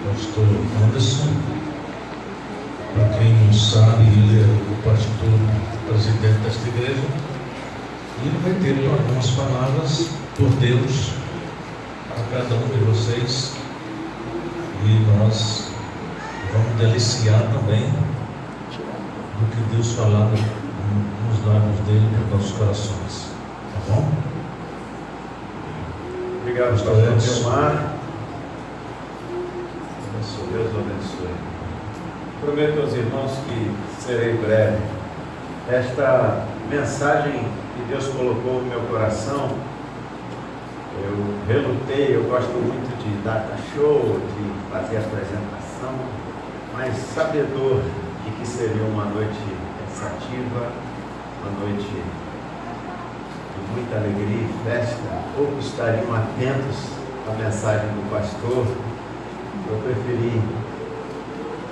pastor Anderson. Para quem não sabe, ele é o pastor presidente desta igreja. E ele vai ter algumas palavras por Deus para cada um de vocês. E nós vamos deliciar também do que Deus falar nos lábios dele e nos nossos corações. Tá bom? Obrigado, pastor Gilmar. Deus abençoe. Prometo aos irmãos que serei breve. Esta mensagem que Deus colocou no meu coração, eu relutei, eu gosto muito de dar show, de fazer apresentação, mas sabedor de que seria uma noite pensativa, uma noite de muita alegria e festa. Poucos estariam atentos à mensagem do pastor. Eu preferi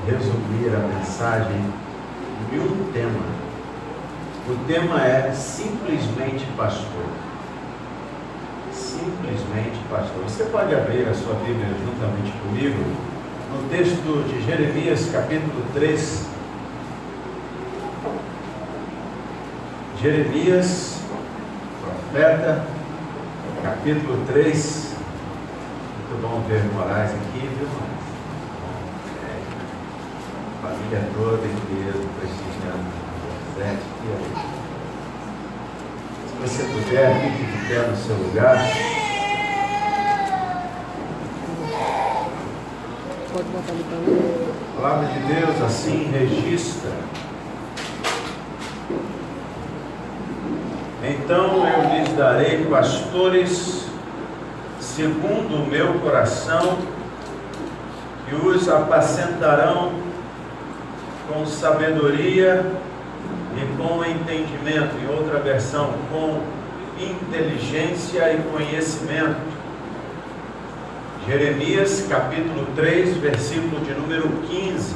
resumir a mensagem em um tema. O tema é simplesmente pastor. Simplesmente pastor. Você pode abrir a sua Bíblia juntamente comigo no texto de Jeremias, capítulo 3. Jeremias, profeta, capítulo 3. Muito bom ver Moraes aqui, viu, Moraes? Família toda em peso, prestigiando o Zé. Se você puder, fique de pé no seu lugar. Pode botar ali para mim. A palavra de Deus assim registra. Então eu lhes darei pastores segundo o meu coração, que os apacentarão com sabedoria e com entendimento. Em outra versão, com inteligência e conhecimento. Jeremias capítulo 3, versículo de número 15.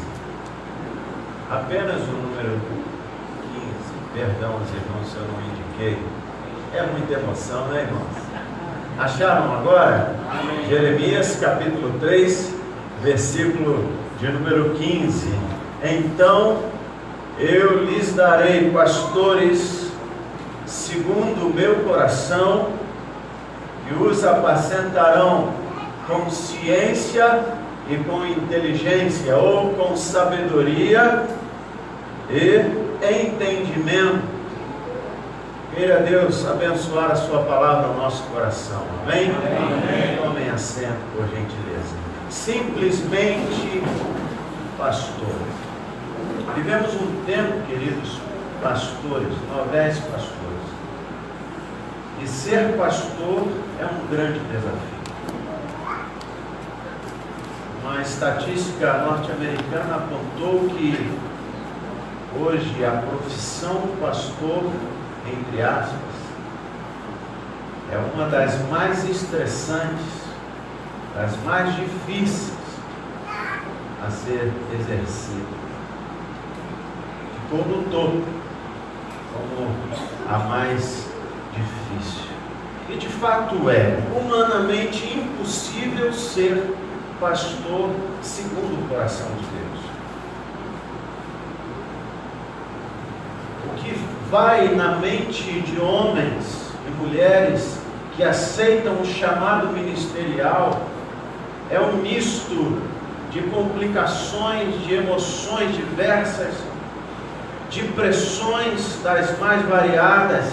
Apenas o número 15. Perdão, os irmãos, se eu não indiquei. É muita emoção, né, irmãos? Acharam agora? Jeremias capítulo 3, versículo de número 15. Então eu lhes darei pastores segundo o meu coração, que os apacentarão com ciência e com inteligência, ou com sabedoria e entendimento. Queira Deus abençoar a sua palavra no nosso coração. Amém? Amém. Tomem assento, por gentileza. Simplesmente pastor. Vivemos um tempo, queridos pastores, novéis pastores. E ser pastor é um grande desafio. Uma estatística norte-americana apontou que hoje a profissão pastor, entre aspas, é uma das mais estressantes, das mais difíceis a ser exercida. Ficou no topo como a mais difícil. E de fato é humanamente impossível ser pastor segundo o coração de Deus. O que vai na mente de homens e mulheres que aceitam o chamado ministerial é um misto de complicações, de emoções diversas, de pressões das mais variadas,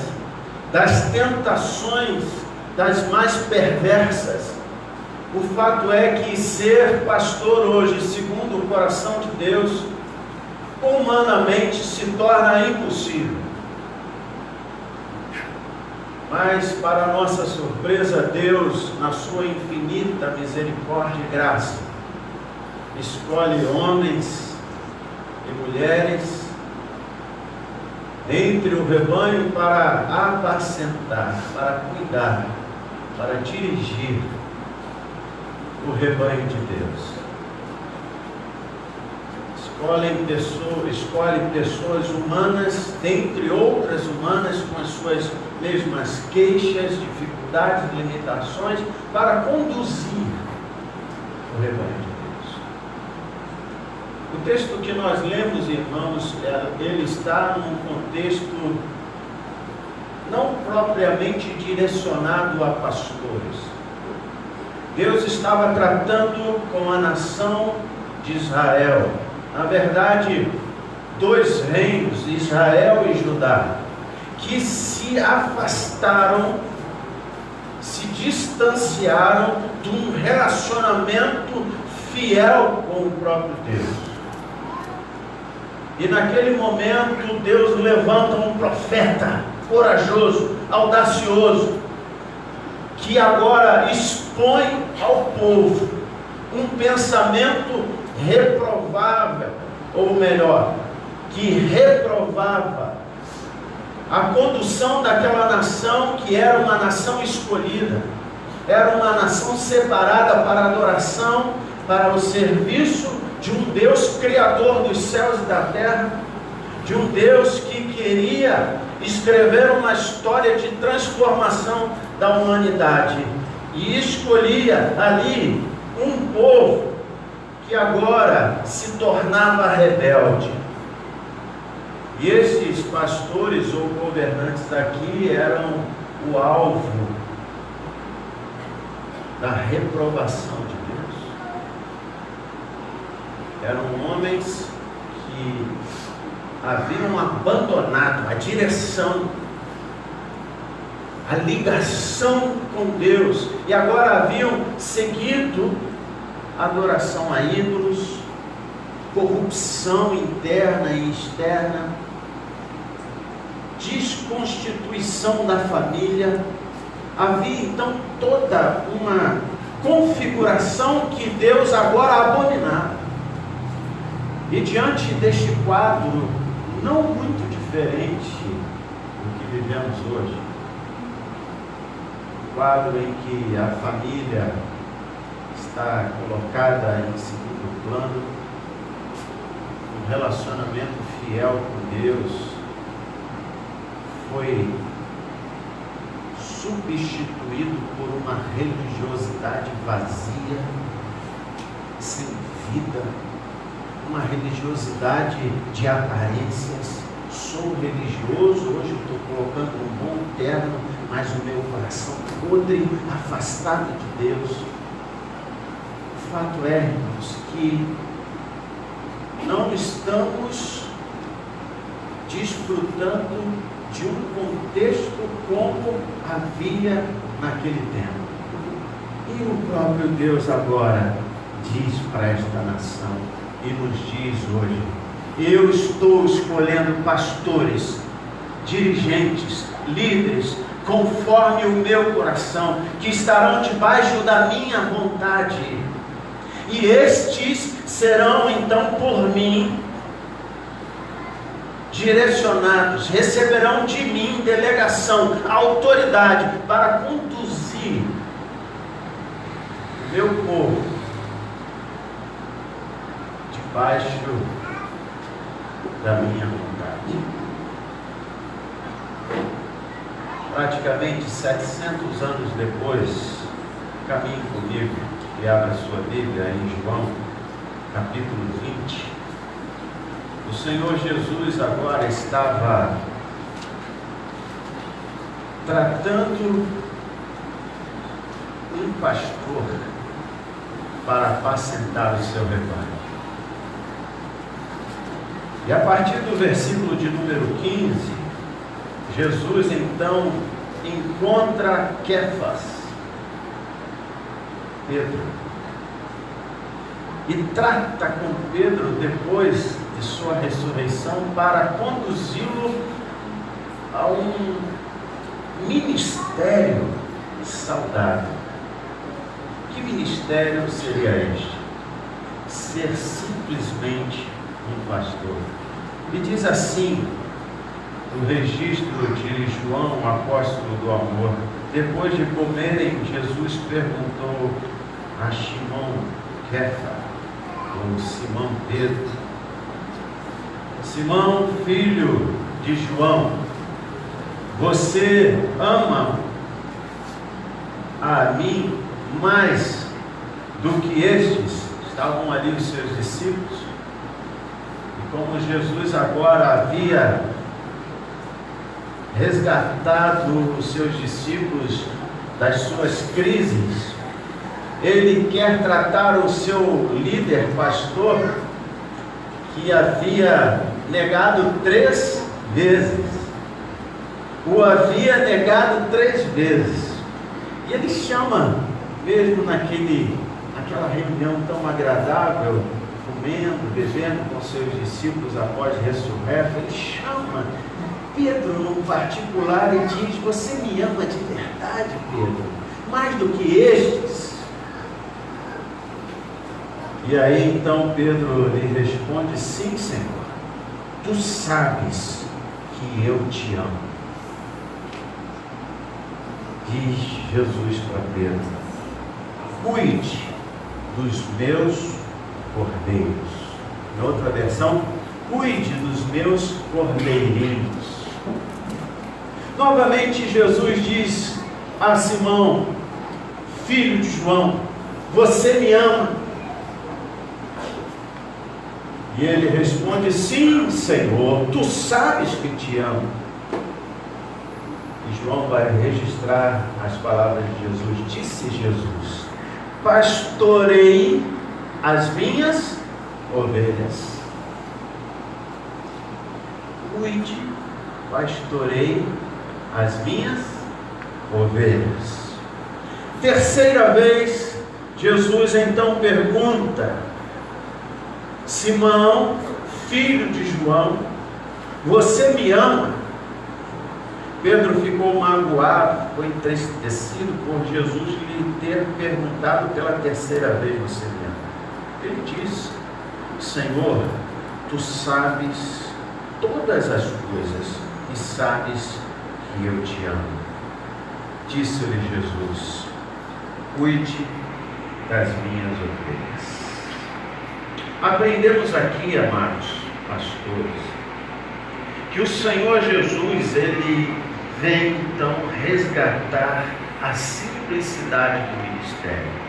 das tentações das mais perversas. O fato é que ser pastor hoje, segundo o coração de Deus, humanamente se torna impossível. Mas, para nossa surpresa, Deus, na sua infinita misericórdia e graça, escolhe homens e mulheres entre o rebanho para apacentar, para cuidar, para dirigir o rebanho de Deus. Escolhe pessoas humanas, dentre outras humanas, com as suas mesmas queixas, dificuldades, limitações, para conduzir o rebanho de Deus. texto que nós lemos, irmãos, ele está num contexto não propriamente direcionado a pastores. Deus estava tratando com a nação de Israel. Na verdade, dois reinos, Israel e Judá, que se afastaram, se distanciaram de um relacionamento fiel com o próprio Deus. E naquele momento Deus levanta um profeta corajoso, audacioso, que agora expõe ao povo um pensamento reprovável, ou melhor, que reprovava a condução daquela nação, que era uma nação escolhida, era uma nação separada para a adoração, para o serviço de um Deus criador dos céus e da terra, de um Deus que queria escrever uma história de transformação da humanidade, e escolhia ali um povo que agora se tornava rebelde. E esses pastores ou governantes daqui eram o alvo da reprovação de Deus. Eram homens que haviam abandonado a direção, a ligação com Deus, e agora haviam seguido adoração a ídolos, corrupção interna e externa, desconstituição da família. Havia então toda uma configuração que Deus agora abominava. E diante deste quadro, não muito diferente do que vivemos hoje, quadro em que a família está colocada em segundo plano, um relacionamento fiel com Deus foi substituído por uma religiosidade vazia, sem vida, uma religiosidade de aparências. Sou religioso, hoje estou colocando um bom terno, mas o meu coração podre, afastado de Deus. O fato é, irmãos, que não estamos desfrutando de um contexto como havia naquele tempo. E o próprio Deus agora diz para esta nação e nos diz hoje: eu estou escolhendo pastores, dirigentes, líderes, conforme o meu coração, que estarão debaixo da minha vontade. E estes serão então por mim direcionados, receberão de mim delegação, autoridade para conduzir o meu povo debaixo da minha vontade. Praticamente 700 anos depois, caminhe comigo e abra sua Bíblia em João, capítulo 20. O Senhor Jesus agora estava tratando um pastor para apacentar o seu rebanho. E a partir do versículo de número 15, Jesus então encontra Quefas, Pedro, e trata com Pedro depois de sua ressurreição para conduzi-lo a um ministério saudável. Que ministério seria este? Ser simplesmente um pastor. E diz assim no registro de João, o apóstolo do amor: depois de comerem, Jesus perguntou a Simão Kefa, ou Simão Pedro: Simão, filho de João, você ama a mim mais do que estes? Estavam ali os seus discípulos. como Jesus agora havia resgatado os seus discípulos das suas crises, ele quer tratar o seu líder, pastor, que havia negado 3 vezes. O havia negado 3 vezes. E ele chama, mesmo naquela reunião tão agradável, comendo, bebendo com seus discípulos após ressurreto, ele chama Pedro no particular e diz: você me ama de verdade, Pedro, mais do que estes? E aí então Pedro lhe responde: sim, Senhor, tu sabes que eu te amo. Diz Jesus para Pedro: cuide dos meus cordeiros. Em outra versão, cuide dos meus cordeirinhos. Novamente Jesus diz a Simão, filho de João: você me ama? E ele responde: sim, Senhor, tu sabes que te amo. E João vai registrar as palavras de Jesus. Disse Jesus: pastorei as minhas ovelhas. Cuide, pastorei as minhas ovelhas. Terceira vez, Jesus então pergunta: Simão, filho de João, você me ama? Pedro ficou magoado, ficou entristecido por Jesus lhe ter perguntado pela terceira vez: você me ama? Ele disse: Senhor, tu sabes todas as coisas e sabes que eu te amo. Disse-lhe Jesus: cuide das minhas ovelhas. Aprendemos aqui, amados pastores, que o Senhor Jesus, ele vem então resgatar a simplicidade do ministério.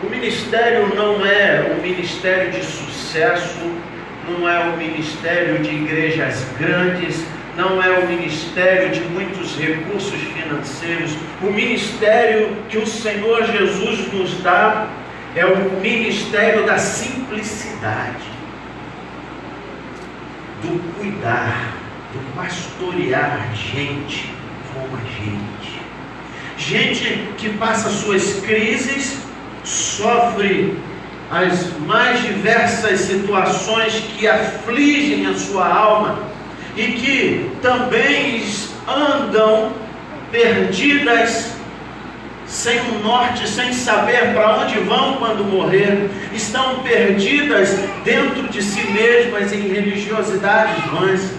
O ministério não é um ministério de sucesso, não é um ministério de igrejas grandes, não é um ministério de muitos recursos financeiros. O ministério que o Senhor Jesus nos dá é o ministério da simplicidade, do cuidar, do pastorear gente como a gente. Gente que passa suas crises, sofre as mais diversas situações que afligem a sua alma e que também andam perdidas, sem um norte, sem saber para onde vão quando morrer, estão perdidas dentro de si mesmas em religiosidades vãs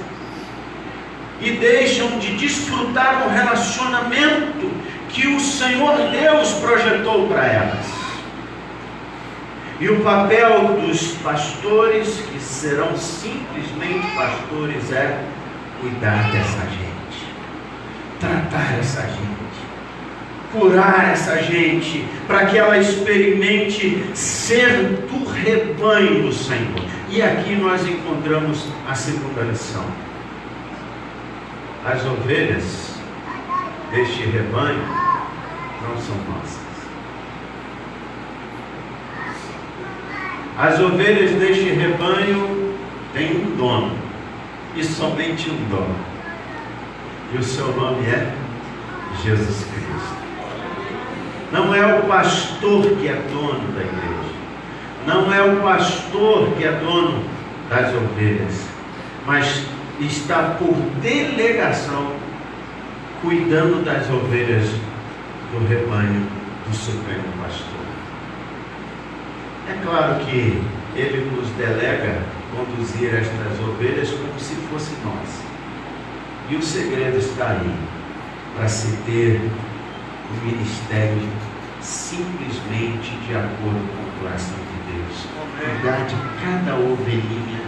e deixam de desfrutar um relacionamento que o Senhor Deus projetou para elas. E o papel dos pastores, que serão simplesmente pastores, é cuidar dessa gente, tratar essa gente, curar essa gente, para que ela experimente ser do rebanho do Senhor. E aqui nós encontramos a segunda lição. As ovelhas deste rebanho não são nossas. As ovelhas deste rebanho têm um dono, e somente um dono, e o seu nome é Jesus Cristo. Não é o pastor que é dono da igreja, não é o pastor que é dono das ovelhas, mas está por delegação cuidando das ovelhas do rebanho do Supremo Pastor. É claro que ele nos delega conduzir estas ovelhas como se fosse nós. E o segredo está aí, para se ter um ministério simplesmente de acordo com o coração de Deus. Cuidar de cada ovelhinha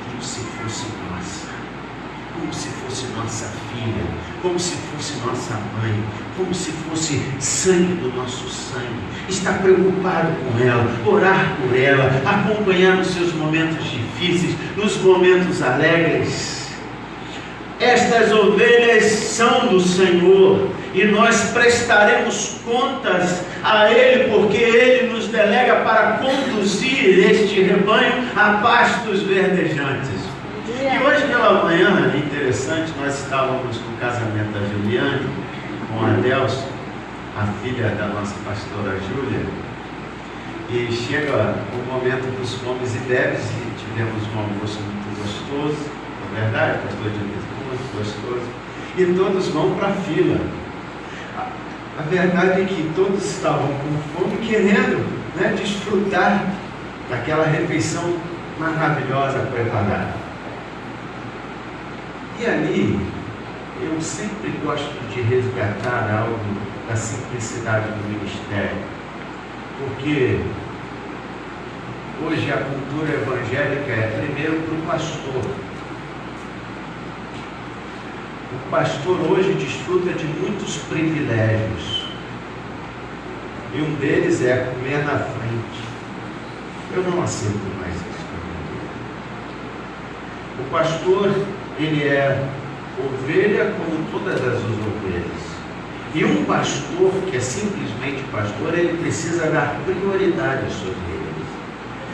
como se fosse nossa. como se fosse nossa filha, como se fosse nossa mãe, como se fosse sangue do nosso sangue, estar preocupado com ela, orar por ela, acompanhar nos seus momentos difíceis, nos momentos alegres. Estas ovelhas são do Senhor e nós prestaremos contas a Ele, porque Ele nos delega para conduzir este rebanho a pastos verdejantes. E hoje pela manhã, é interessante, nós estávamos no casamento da Juliane, com a Delcio, a filha da nossa pastora Júlia, e chega o momento dos comes e bebes, e tivemos um almoço muito gostoso, não é verdade, pastor Júlia? Muito gostoso, e todos vão para a fila. A verdade é que todos estavam com fome, querendo, desfrutar daquela refeição maravilhosa preparada. E ali, eu sempre gosto de resgatar algo da simplicidade do ministério, porque hoje a cultura evangélica é primeiro para o pastor. O pastor hoje desfruta de muitos privilégios, e um deles é comer na frente. Eu não aceito mais isso. O pastor, ele é ovelha como todas as ovelhas. E um pastor que é simplesmente pastor, ele precisa dar prioridade às suas ovelhas.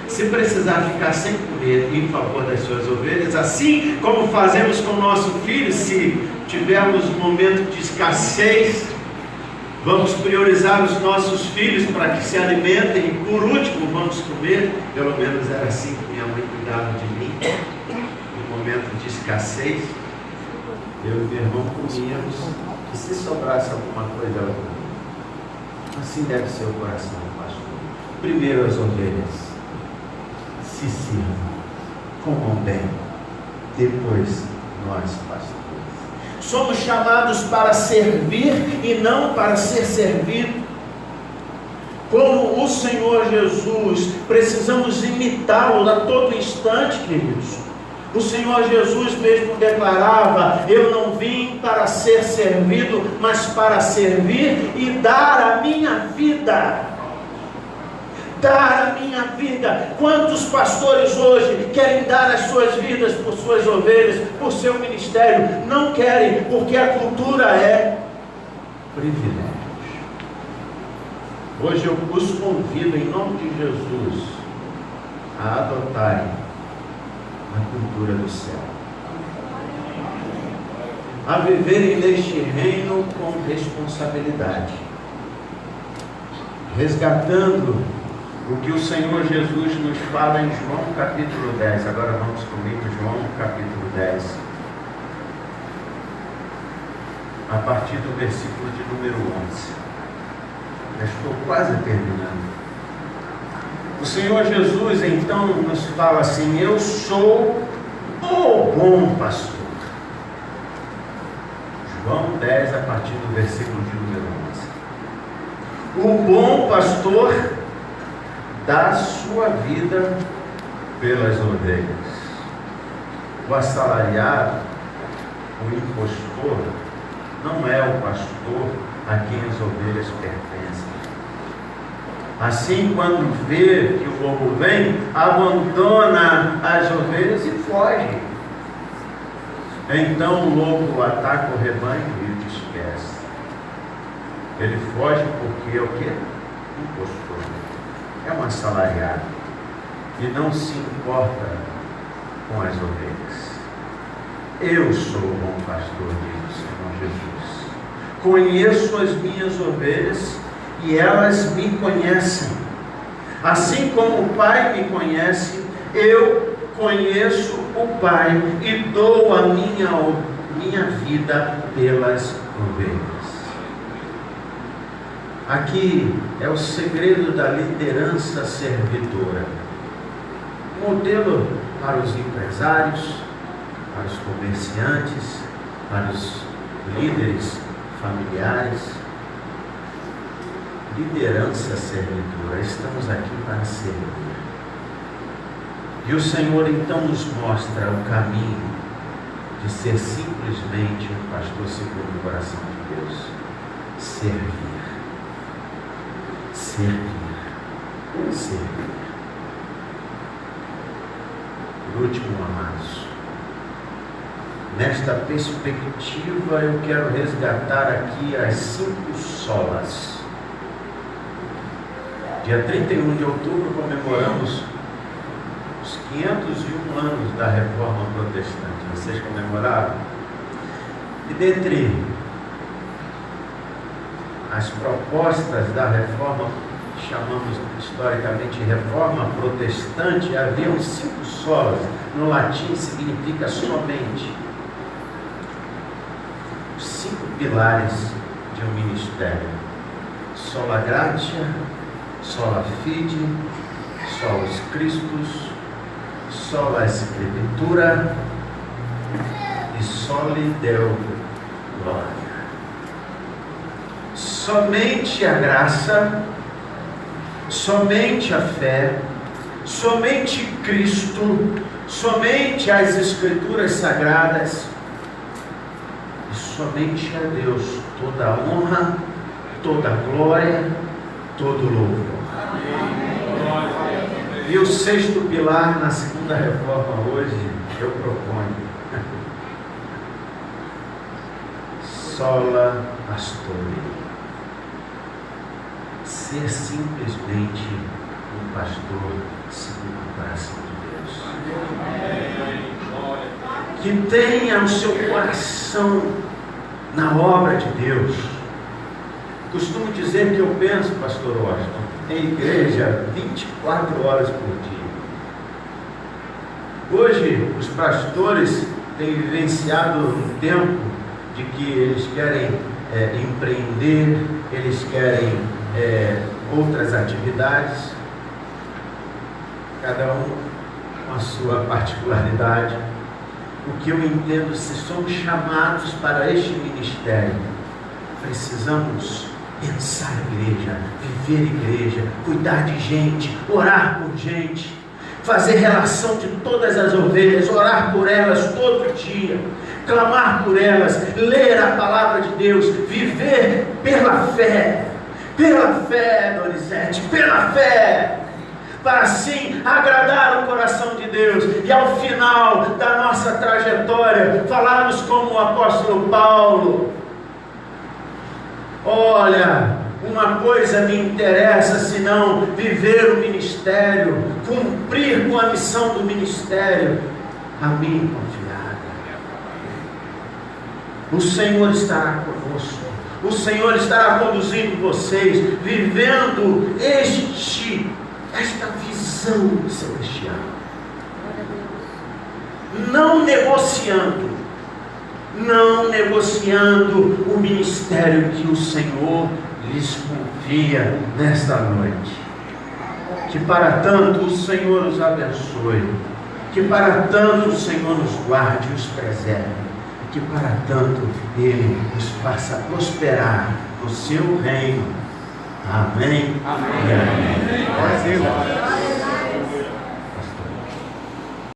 Se precisar ficar sem comer em favor das suas ovelhas, assim como fazemos com o nosso filho, se tivermos um momento de escassez, vamos priorizar os nossos filhos para que se alimentem e por último vamos comer. Pelo menos era assim que minha mãe cuidava de mim. No momento de escassez, eu e meu irmão comíamos, e se sobrasse alguma coisa, ela comia. Assim deve ser o coração do pastor. Primeiro as ovelhas se sirvam, comam bem, depois nós, pastores. Somos chamados para servir e não para ser servido. Como o Senhor Jesus, precisamos imitá-lo a todo instante, queridos. O Senhor Jesus mesmo declarava: eu não vim para ser servido, mas para servir e dar a minha vida. Dar a minha vida. Quantos pastores hoje querem dar as suas vidas por suas ovelhas, por seu ministério? Não querem, porque a cultura é privilégio. Hoje eu os convido, em nome de Jesus, a adotarem a cultura do céu, a viverem neste reino com responsabilidade, resgatando o que o Senhor Jesus nos fala em João capítulo 10. Agora vamos comigo, João capítulo 10, a partir do versículo de número 11. Já estou quase terminando. O Senhor Jesus então nos fala assim: eu sou o bom pastor. João 10, a partir do versículo de número 11. O bom pastor dá sua vida pelas ovelhas. O assalariado, o impostor, não é o pastor a quem as ovelhas pertencem. Assim, quando vê que o lobo vem, abandona as ovelhas e foge. Então o lobo ataca o rebanho e o dispersa. Ele foge porque é o quê? Impostor. É um assalariado e não se importa com as ovelhas. Eu sou o bom pastor, diz o Senhor Jesus. Conheço as minhas ovelhas e elas me conhecem. Assim como o Pai me conhece, eu conheço o Pai e dou a minha vida pelas ovelhas. Aqui é o segredo da liderança servidora. Modelo para os empresários, para os comerciantes, para os líderes familiares. Liderança servidora. Estamos aqui para servir. E o Senhor então nos mostra o caminho de ser simplesmente um pastor segundo o coração de Deus. Servir. Servir. Servir. Por último, amados, nesta perspectiva eu quero resgatar aqui as 5 solas. Dia 31 de outubro comemoramos os 501 anos da Reforma Protestante. Vocês comemoraram? E dentre as propostas da Reforma, que chamamos historicamente Reforma Protestante, haviam 5 solas. No latim significa somente. Os 5 pilares de um ministério: sola gratia, sola fide, solus Christus, sola Scriptura e soli Deo Gloria. Somente a graça, somente a fé, somente Cristo, somente as Escrituras Sagradas e somente a Deus toda a honra, toda a glória, todo o louvor. E o 6º pilar na segunda reforma hoje eu proponho: sola pastorio. Ser simplesmente um pastor segundo o coração de Deus. Que tenha o seu coração na obra de Deus. Costumo dizer que eu penso, pastor Washington, em igreja 24 horas por dia. Hoje os pastores têm vivenciado um tempo de que eles querem empreender, eles querem outras atividades, cada um com a sua particularidade. O que eu entendo, se somos chamados para este ministério, precisamos pensar igreja, viver igreja, cuidar de gente, orar por gente, fazer relação de todas as ovelhas, orar por elas todo dia, clamar por elas, ler a palavra de Deus, viver pela fé, Donizete, pela fé, para assim agradar o coração de Deus e ao final da nossa trajetória falarmos como o apóstolo Paulo: olha, uma coisa me interessa senão viver o ministério, cumprir com a missão do ministério a mim confiada. O Senhor estará conosco, o Senhor estará conduzindo vocês, vivendo esta visão celestial, não negociando o ministério que o Senhor lhes confia nesta noite. Que para tanto o Senhor os abençoe, que para tanto o Senhor nos guarde e os preserve, que para tanto Ele nos faça prosperar no seu reino. Amém. Amém. Amém. Amém.